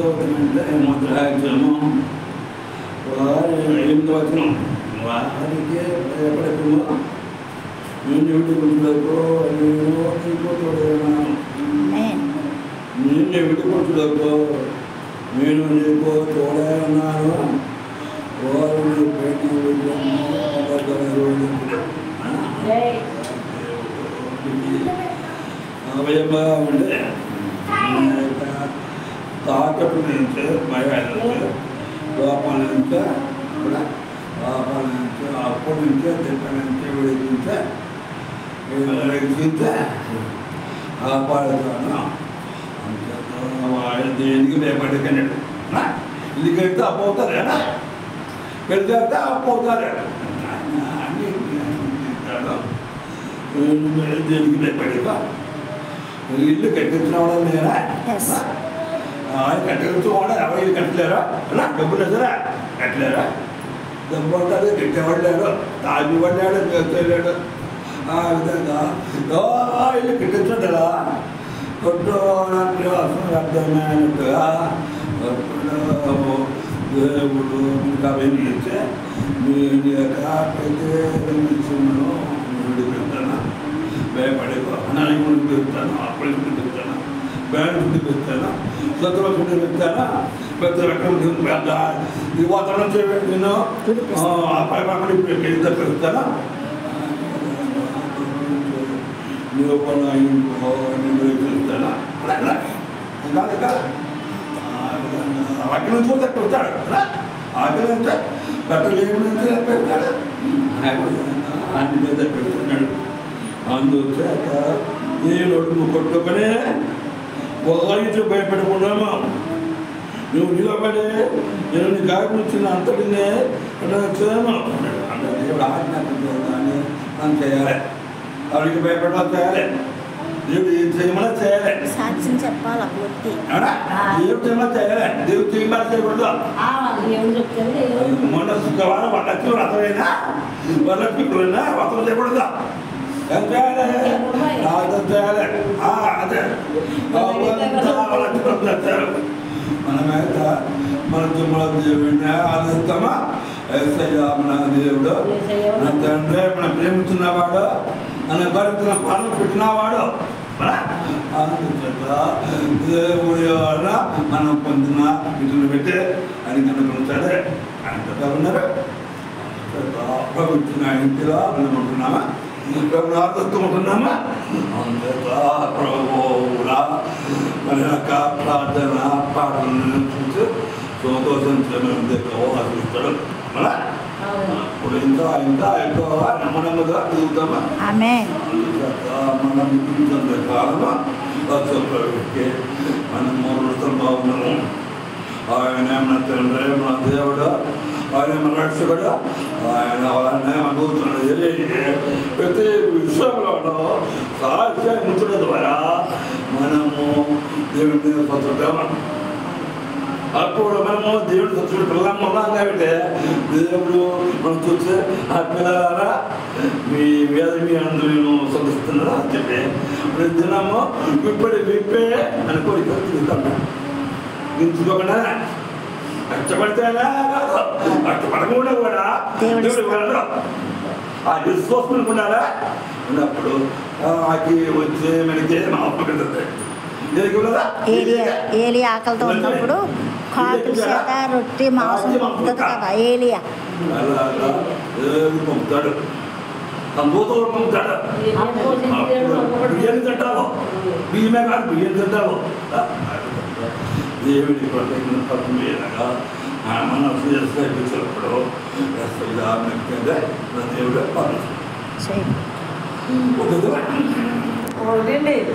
చదువుతుందంటే ముద్రాక్షము ఎనిమిది వచనం వారికి భయపడకుండా నేను ఎవరి గుంచులకు నేను నీకు తోడున్నాను నేను ఎవరి గుంచులకు నేను నీకు తోడే ఉన్నాను వారు నీ పేటి భయంగా ఉండే తాకట్టు నుంచి భయాలు లోపల నుంచే లోపల నుంచి అప్పటి నుంచే తిట్ట నుంచి విడిపించే కాపాడుతాను దేనికి భయపడకన్నాడు ఇది కడితే అప్పవుతారా పెడితే అప్పవుతారా దేనికి భయపడక ఇల్లు కట్టించిన వాడు నేనా కట్టించు వాడు ఎవరు ఇల్లు కట్టలేరా డబ్బులు ఎదురా కట్టలేరా డబ్బు ఉంటుంది కట్టేవాడు లేడు తాగివాడు లేడు వెళ్ళాడు ఆ విధంగా ఇల్లు కట్టించడరా కొట్టుకోవడానికి అర్థమైనట్టుగా దేవుడు మీకు అభినందించే మీ యొక్క ప్రత్యేకను విడిపెడతాను భయపడేకో అనాయకుడికి పెడతాను అప్పటికి పెడతాను బ్యాంకుడికి పెడతాను సత్తులకి పెడతాను పెద్ద రకం ఈ వాతావరణం నేను పెద్ద పెడతాను పెడతాను అక్కడి నుంచి పోతే పెడతాడు అక్కడి నుంచి బట్టలు ఏమి పెడతాడు అన్ని మీద పెడుతున్నాడు అందుచేత ఏ నోటు కొట్టుకునే ఒకరికి భయపడకుండా నువ్వు నిలబడి నేను నీ గాయకు వచ్చిన అంతటినే క్షేమం అంటే దేవుడు ఆజ్ఞాపించాలని మనం చేయాలి వాడికి భయపడడం చేయాలి దేవుడు ఏం చేయమన్నా చేయాలి సాక్ష్యం చెప్పాలి దేవుడు చేయమన్నా చేయాలి దేవుడు చేయమని చేయకూడదు మొన్న శుక్రవారం వాళ్ళకి వ్రతమైనా వాళ్ళకి వ్రతం చేయకూడదు ఏం చేయాలి ప్రార్థన చేయాలి అదే మనమైతే మన దేవుడిని ఆనందమా ఏసయ్యా మన దేవుడు మన తండ్రి మన ప్రేమించున్నవాడు మన భరితున్న పాలన పెట్టినవాడు దేవుడి వల్ల మనం పొందిన వీటిని పెట్టి అని కనుకుంటాడే ఆయన ఉన్నారు ప్రభుత్వం ఇంటిలో మనం ఉంటున్నామా ఉంటున్నామా అందులో ప్రభువులా మన యొక్క ప్రార్థన పాటలను చూసి సంతోషించడం ఆశిస్తాడు మళ్ళా ఇప్పుడు ఇంకా ఇంకా ఎక్కువ నమ్మనముగా దిగుతామా మనం కాలమా ప్రవృత్తి మనం మూడు బాగున్నాము ఆయన మన తండ్రి మన దేవుడు ఆయన మన రక్షకుడు ఆయన అనుభూతున్నాడు ప్రతి విషయంలో సాధ్యం ద్వారా మనము దేవుడి స్వతంత్రం అప్పుడు మనము దేవుడు స్వచ్ఛుడు పిల్లలు ఉన్నాం కాబట్టి దేవుడు మనం చూస్తే ఆ పిల్లలారా మీ వేద మీ అందరూ నేను సందర్శిస్తున్నారా అని చెప్పి ప్రతి దినము విప్పే అని కోరిక తిరుగుతాను దించుకోకుండా కష్టపడితేనా కాదు కష్టపడకుండా కూడా దేవుడు వెళ్ళరు ఆ విశ్వాసం ఉండాలా ఉన్నప్పుడు ఆకి వచ్చే మనకి మాపడుతుంది ఏలి ఆకలితో ఉన్నప్పుడు కాకుల చేత రొట్టె మాంసం పంపుతుంది కదా ఏలియా పంపుతాడు సంతోషంలో పంపుతాడు బియ్యాన్ని తింటావు బియ్యమే కాదు బియ్యం తింటావు దేవుడి ప్రత్యేకంగా మనసు చేసినప్పుడు దేవుడు చేయండి.